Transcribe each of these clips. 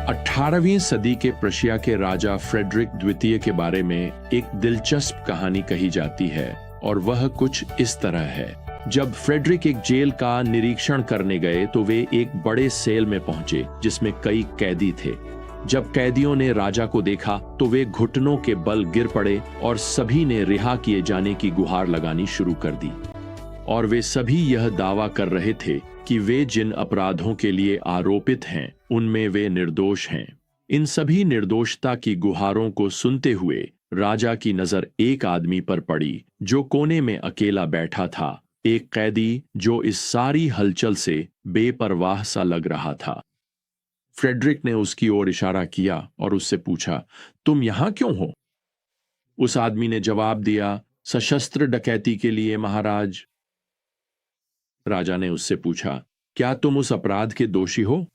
18वीं सदी के प्रशिया के राजा फ्रेडरिक द्वितीय के बारे में एक दिलचस्प कहानी कही जाती है और वह कुछ इस तरह है। जब फ्रेडरिक एक जेल का निरीक्षण करने गए तो वे एक बड़े सेल में पहुंचे जिसमें कई कैदी थे। जब कैदियों ने राजा को देखा तो वे घुटनों के बल गिर पड़े और सभी ने रिहा किए जाने की गुहार लगानी शुरू कर दी। और वे सभी यह दावा कर रहे थे कि वे जिन अपराधों के लिए आरोपित हैं उनमें वे निर्दोष हैं। इन सभी निर्दोषता की गुहारों को सुनते हुए राजा की नजर एक आदमी पर पड़ी जो कोने में अकेला बैठा था, एक कैदी जो इस सारी हलचल से बेपरवाह सा लग रहा था। फ्रेडरिक ने उसकी ओर इशारा किया और उससे पूछा, तुम यहां क्यों हो? उस आदमी ने जवाब दिया, सशस्त्र डकैती के लिए महाराज। राजा ने उससे पूछा, क्या तुम उस अपराध के दोषी हो?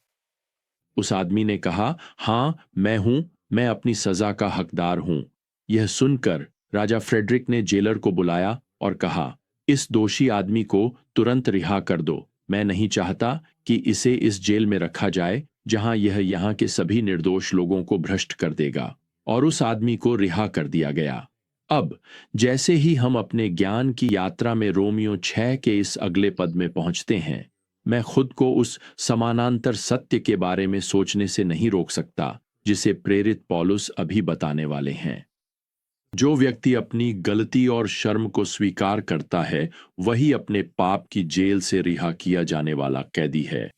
उस आदमी ने कहा, हां मैं हूं, मैं अपनी सजा का हकदार हूं। यह सुनकर राजा फ्रेडरिक ने जेलर को बुलाया और कहा, इस दोषी आदमी को तुरंत रिहा कर दो। मैं नहीं चाहता कि इसे इस जेल में रखा जाए जहां यह यहाँ के सभी निर्दोष लोगों को भ्रष्ट कर देगा। और उस आदमी को रिहा कर दिया गया। अब जैसे ही हम अपने ज्ञान की यात्रा में रोमियो 6 के इस अगले पद में पहुंचते हैं, मैं खुद को उस समानांतर सत्य के बारे में सोचने से नहीं रोक सकता जिसे प्रेरित पौलुस अभी बताने वाले हैं। जो व्यक्ति अपनी गलती और शर्म को स्वीकार करता है वही अपने पाप की जेल से रिहा किया जाने वाला कैदी है।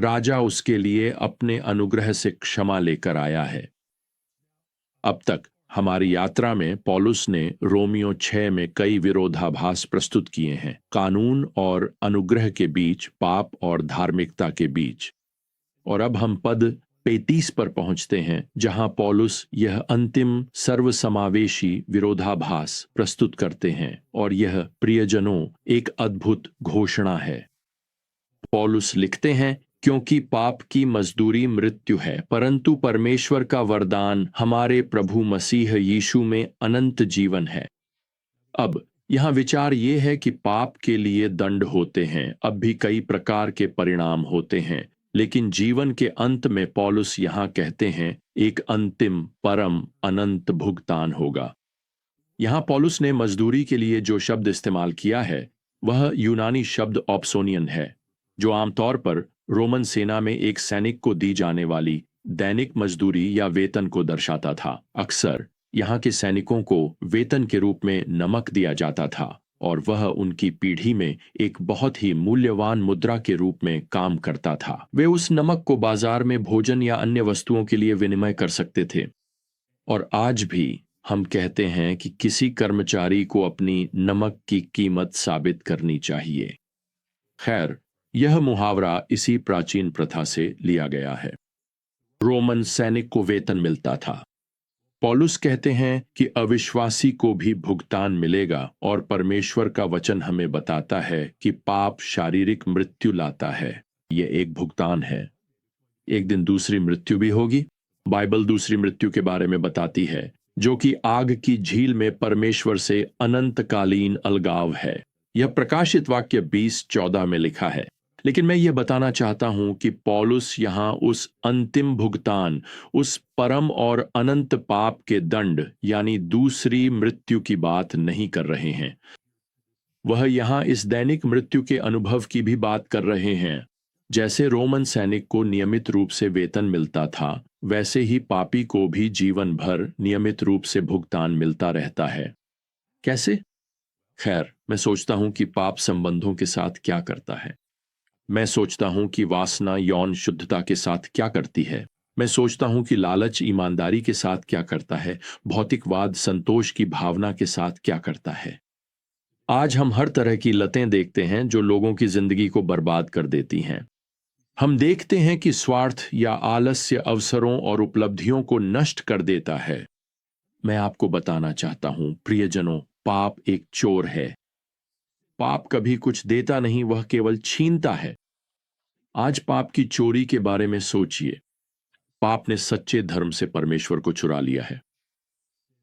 राजा उसके लिए अपने अनुग्रह से क्षमा लेकर आया है। अब तक हमारी यात्रा में पौलुस ने रोमियो 6 में कई विरोधाभास प्रस्तुत किए हैं, कानून और अनुग्रह के बीच, पाप और धार्मिकता के बीच। और अब हम पद 35 पर पहुंचते हैं जहां पौलुस यह अंतिम सर्वसमावेशी विरोधाभास प्रस्तुत करते हैं। और यह प्रियजनों एक अद्भुत घोषणा है। पौलुस लिखते हैं, क्योंकि पाप की मजदूरी मृत्यु है, परंतु परमेश्वर का वरदान हमारे प्रभु मसीह यीशु में अनंत जीवन है। अब यहां विचार यह है कि पाप के लिए दंड होते हैं, अब भी कई प्रकार के परिणाम होते हैं, लेकिन जीवन के अंत में पौलुस यहां कहते हैं एक अंतिम परम अनंत भुगतान होगा। यहां पौलुस ने मजदूरी के लिए जो शब्द इस्तेमाल किया है वह यूनानी शब्द ऑप्सोनियन है, जो आमतौर पर रोमन सेना में एक सैनिक को दी जाने वाली दैनिक मजदूरी या वेतन को दर्शाता था। अक्सर यहाँ के सैनिकों को वेतन के रूप में नमक दिया जाता था और वह उनकी पीढ़ी में एक बहुत ही मूल्यवान मुद्रा के रूप में काम करता था। वे उस नमक को बाजार में भोजन या अन्य वस्तुओं के लिए विनिमय कर सकते थे। और आज भी हम कहते हैं कि किसी कर्मचारी को अपनी नमक की कीमत साबित करनी चाहिए। खैर, यह मुहावरा इसी प्राचीन प्रथा से लिया गया है। रोमन सैनिक को वेतन मिलता था। पौलुस कहते हैं कि अविश्वासी को भी भुगतान मिलेगा और परमेश्वर का वचन हमें बताता है कि पाप शारीरिक मृत्यु लाता है। यह एक भुगतान है। एक दिन दूसरी मृत्यु भी होगी। बाइबल दूसरी मृत्यु के बारे में बताती है जो कि आग की झील में परमेश्वर से अनंतकालीन अलगाव है। यह प्रकाशित वाक्य 20:14 में लिखा है। लेकिन मैं यह बताना चाहता हूं कि पौलुस यहां उस अंतिम भुगतान, उस परम और अनंत पाप के दंड यानी दूसरी मृत्यु की बात नहीं कर रहे हैं। वह यहां इस दैनिक मृत्यु के अनुभव की भी बात कर रहे हैं। जैसे रोमन सैनिक को नियमित रूप से वेतन मिलता था, वैसे ही पापी को भी जीवन भर नियमित रूप से भुगतान मिलता रहता है। कैसे? खैर, मैं सोचता हूं कि पाप संबंधों के साथ क्या करता है। मैं सोचता हूं कि वासना यौन शुद्धता के साथ क्या करती है। मैं सोचता हूं कि लालच ईमानदारी के साथ क्या करता है। भौतिकवाद संतोष की भावना के साथ क्या करता है। आज हम हर तरह की लतें देखते हैं जो लोगों की जिंदगी को बर्बाद कर देती हैं। हम देखते हैं कि स्वार्थ या आलस्य अवसरों और उपलब्धियों को नष्ट कर देता है। मैं आपको बताना चाहता हूं प्रियजनों, पाप एक चोर है। पाप कभी कुछ देता नहीं, वह केवल छीनता है। आज पाप की चोरी के बारे में सोचिए। पाप ने सच्चे धर्म से परमेश्वर को चुरा लिया है।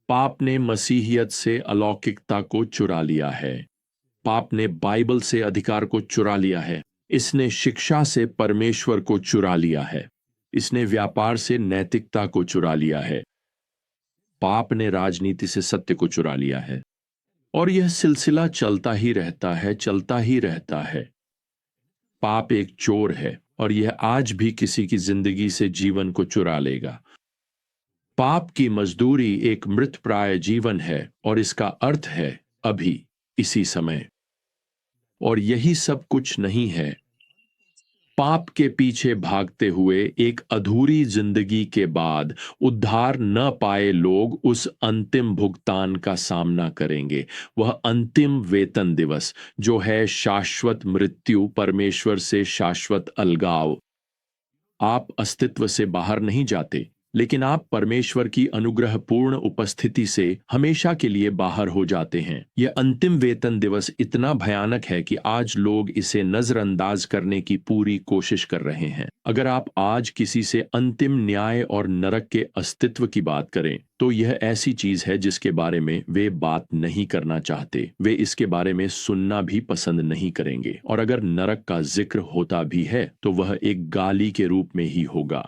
पाप ने मसीहियत से अलौकिकता को चुरा लिया है। पाप ने बाइबल से अधिकार को चुरा लिया है। इसने शिक्षा से परमेश्वर को चुरा लिया है। इसने व्यापार से नैतिकता को चुरा लिया है। पाप ने राजनीति से सत्य को चुरा लिया है और यह सिलसिला चलता ही रहता है, चलता ही रहता है। पाप एक चोर है और यह आज भी किसी की जिंदगी से जीवन को चुरा लेगा। पाप की मजदूरी एक मृतप्राय जीवन है और इसका अर्थ है अभी, इसी समय। और यही सब कुछ नहीं है। पाप के पीछे भागते हुए एक अधूरी जिंदगी के बाद उद्धार न पाए लोग उस अंतिम भुगतान का सामना करेंगे, वह अंतिम वेतन दिवस जो है शाश्वत मृत्यु, परमेश्वर से शाश्वत अलगाव। आप अस्तित्व से बाहर नहीं जाते, लेकिन आप परमेश्वर की अनुग्रहपूर्ण उपस्थिति से हमेशा के लिए बाहर हो जाते हैं। यह अंतिम वेतन दिवस इतना भयानक है कि आज लोग इसे नजरअंदाज करने की पूरी कोशिश कर रहे हैं। अगर आप आज किसी से अंतिम न्याय और नरक के अस्तित्व की बात करें, तो यह ऐसी चीज है जिसके बारे में वे बात नहीं करना चाहते। वे इसके बारे में सुनना भी पसंद नहीं करेंगे। और अगर नरक का जिक्र होता भी है तो वह एक गाली के रूप में ही होगा।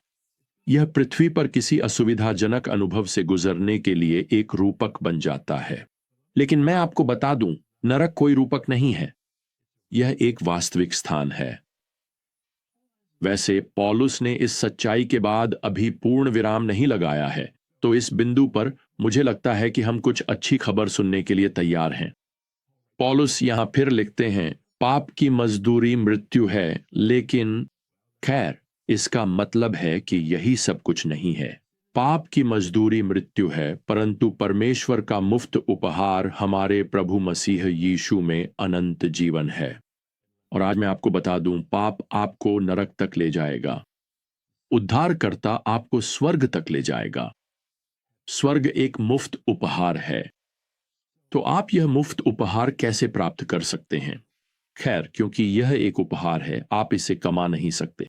यह पृथ्वी पर किसी असुविधाजनक अनुभव से गुजरने के लिए एक रूपक बन जाता है। लेकिन मैं आपको बता दूं, नरक कोई रूपक नहीं है, यह एक वास्तविक स्थान है। वैसे पौलुस ने इस सच्चाई के बाद अभी पूर्ण विराम नहीं लगाया है, तो इस बिंदु पर मुझे लगता है कि हम कुछ अच्छी खबर सुनने के लिए तैयार हैं। पौलुस यहां फिर लिखते हैं, पाप की मजदूरी मृत्यु है, लेकिन खैर इसका मतलब है कि यही सब कुछ नहीं है। पाप की मजदूरी मृत्यु है, परंतु परमेश्वर का मुफ्त उपहार हमारे प्रभु मसीह यीशु में अनंत जीवन है। और आज मैं आपको बता दूं, पाप आपको नरक तक ले जाएगा, उद्धारकर्ता आपको स्वर्ग तक ले जाएगा। स्वर्ग एक मुफ्त उपहार है। तो आप यह मुफ्त उपहार कैसे प्राप्त कर सकते हैं? खैर, क्योंकि यह एक उपहार है, आप इसे कमा नहीं सकते।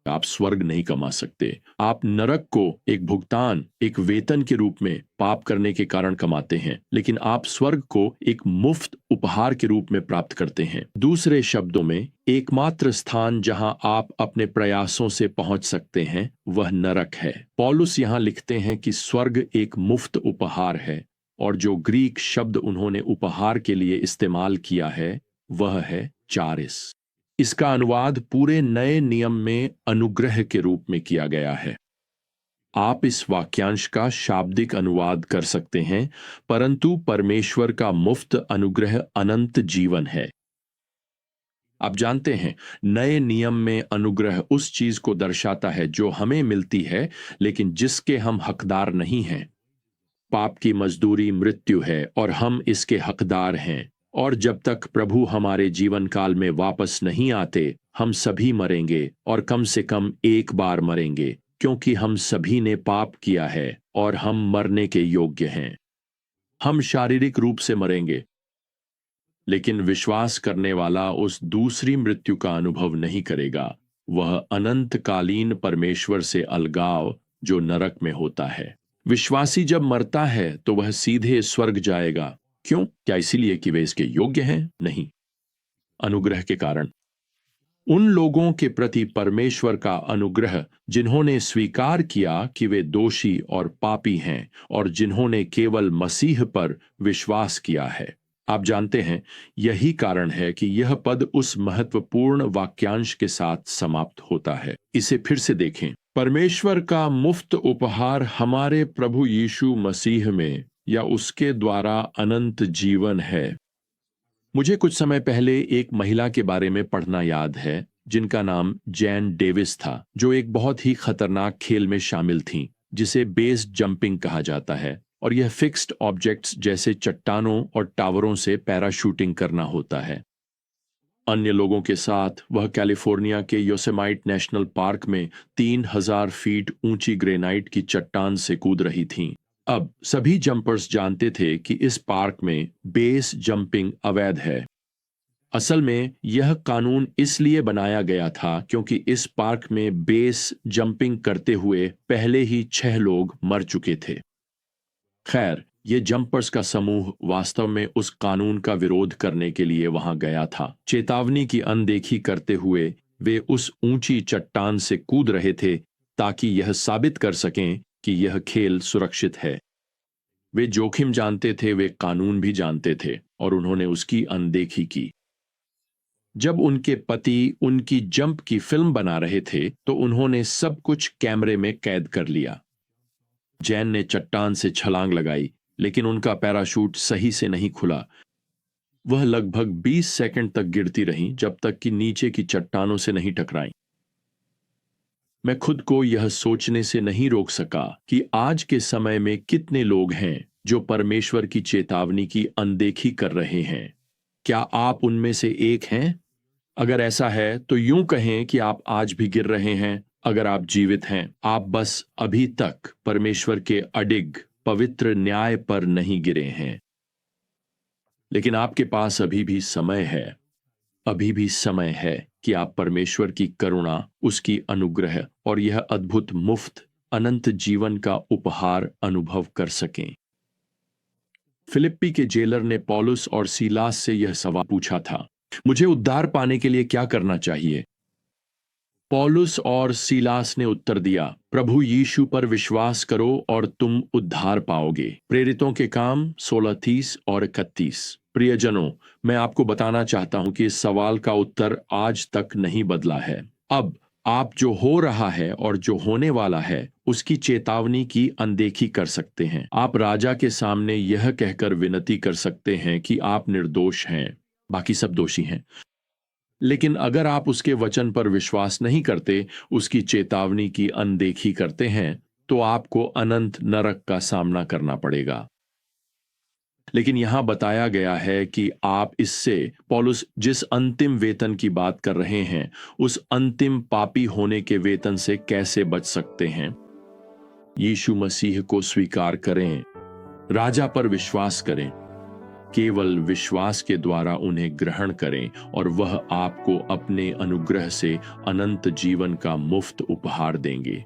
आप स्वर्ग नहीं कमा सकते। आप नरक को एक भुगतान, एक वेतन के रूप में पाप करने के कारण कमाते हैं, लेकिन आप स्वर्ग को एक मुफ्त उपहार के रूप में प्राप्त करते हैं। दूसरे शब्दों में, एकमात्र स्थान जहां आप अपने प्रयासों से पहुंच सकते हैं वह नरक है। पौलुस यहां लिखते हैं कि स्वर्ग एक मुफ्त उपहार है, और जो ग्रीक शब्द उन्होंने उपहार के लिए इस्तेमाल किया है वह है चारिस। इसका अनुवाद पूरे नए नियम में अनुग्रह के रूप में किया गया है। आप इस वाक्यांश का शाब्दिक अनुवाद कर सकते हैं, परंतु परमेश्वर का मुफ्त अनुग्रह अनंत जीवन है। आप जानते हैं, नए नियम में अनुग्रह उस चीज को दर्शाता है जो हमें मिलती है, लेकिन जिसके हम हकदार नहीं हैं। पाप की मजदूरी मृत्यु है और हम इसके हकदार हैं। और जब तक प्रभु हमारे जीवन काल में वापस नहीं आते, हम सभी मरेंगे, और कम से कम एक बार मरेंगे, क्योंकि हम सभी ने पाप किया है और हम मरने के योग्य हैं। हम शारीरिक रूप से मरेंगे, लेकिन विश्वास करने वाला उस दूसरी मृत्यु का अनुभव नहीं करेगा, वह अनंतकालीन परमेश्वर से अलगाव जो नरक में होता है। विश्वासी जब मरता है तो वह सीधे स्वर्ग जाएगा। क्यों? क्या इसीलिए कि वे इसके योग्य हैं? नहीं, अनुग्रह के कारण। उन लोगों के प्रति परमेश्वर का अनुग्रह जिन्होंने स्वीकार किया कि वे दोषी और पापी हैं, और जिन्होंने केवल मसीह पर विश्वास किया है। आप जानते हैं, यही कारण है कि यह पद उस महत्वपूर्ण वाक्यांश के साथ समाप्त होता है। इसे फिर से देखें, परमेश्वर का मुफ्त उपहार हमारे प्रभु यीशु मसीह में या उसके द्वारा अनंत जीवन है। मुझे कुछ समय पहले एक महिला के बारे में पढ़ना याद है, जिनका नाम जैन डेविस था, जो एक बहुत ही खतरनाक खेल में शामिल थीं, जिसे बेस जंपिंग कहा जाता है, और यह फिक्स्ड ऑब्जेक्ट्स जैसे चट्टानों और टावरों से पैराशूटिंग करना होता है। अन्य लोगों के साथ वह कैलिफोर्निया के योसेमाइट नेशनल पार्क में 3000 फीट ऊंची ग्रेनाइट की चट्टान से कूद रही थीं। अब सभी जंपर्स जानते थे कि इस पार्क में बेस जंपिंग अवैध है। असल में यह कानून इसलिए बनाया गया था क्योंकि इस पार्क में बेस जंपिंग करते हुए पहले ही 6 लोग मर चुके थे। खैर, ये जंपर्स का समूह वास्तव में उस कानून का विरोध करने के लिए वहां गया था। चेतावनी की अनदेखी करते हुए वे उस ऊंची चट्टान से कूद रहे थे ताकि यह साबित कर सकें कि यह खेल सुरक्षित है। वे जोखिम जानते थे, वे कानून भी जानते थे, और उन्होंने उसकी अनदेखी की। जब उनके पति उनकी जंप की फिल्म बना रहे थे तो उन्होंने सब कुछ कैमरे में कैद कर लिया। जैन ने चट्टान से छलांग लगाई, लेकिन उनका पैराशूट सही से नहीं खुला। वह लगभग 20 सेकंड तक गिरती रहीं जब तक कि नीचे की चट्टानों से नहीं टकराई। मैं खुद को यह सोचने से नहीं रोक सका कि आज के समय में कितने लोग हैं जो परमेश्वर की चेतावनी की अनदेखी कर रहे हैं। क्या आप उनमें से एक हैं? अगर ऐसा है तो यूं कहें कि आप आज भी गिर रहे हैं। अगर आप जीवित हैं, आप बस अभी तक परमेश्वर के अडिग पवित्र न्याय पर नहीं गिरे हैं। लेकिन आपके पास अभी भी समय है, अभी भी समय है कि आप परमेश्वर की करुणा, उसकी अनुग्रह और यह अद्भुत मुफ्त अनंत जीवन का उपहार अनुभव कर सकें। फिलिप्पी के जेलर ने पौलुस और सीलास से यह सवाल पूछा था, मुझे उद्धार पाने के लिए क्या करना चाहिए? पौलुस और सीलास ने उत्तर दिया, प्रभु यीशु पर विश्वास करो और तुम उद्धार पाओगे। प्रेरितों के काम 16:30 और 31। प्रियजनों, मैं आपको बताना चाहता हूं कि इस सवाल का उत्तर आज तक नहीं बदला है। अब आप जो हो रहा है और जो होने वाला है उसकी चेतावनी की अनदेखी कर सकते हैं। आप राजा के सामने यह कहकर विनती कर सकते हैं कि आप निर्दोष हैं, बाकी सब दोषी हैं। लेकिन अगर आप उसके वचन पर विश्वास नहीं करते, उसकी चेतावनी की अनदेखी करते हैं, तो आपको अनंत नरक का सामना करना पड़ेगा। लेकिन यहां बताया गया है कि आप इससे, पौलुस जिस अंतिम वेतन की बात कर रहे हैं, उस अंतिम पापी होने के वेतन से कैसे बच सकते हैं। यीशु मसीह को स्वीकार करें, राजा पर विश्वास करें, केवल विश्वास के द्वारा उन्हें ग्रहण करें और वह आपको अपने अनुग्रह से अनंत जीवन का मुफ्त उपहार देंगे।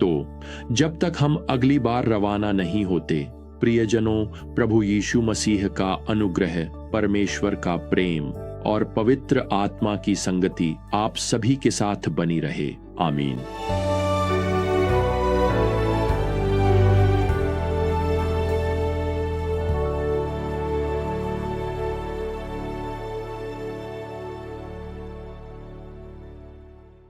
तो जब तक हम अगली बार रवाना नहीं होते, प्रियजनों, प्रभु यीशु मसीह का अनुग्रह, परमेश्वर का प्रेम और पवित्र आत्मा की संगति आप सभी के साथ बनी रहे। आमीन।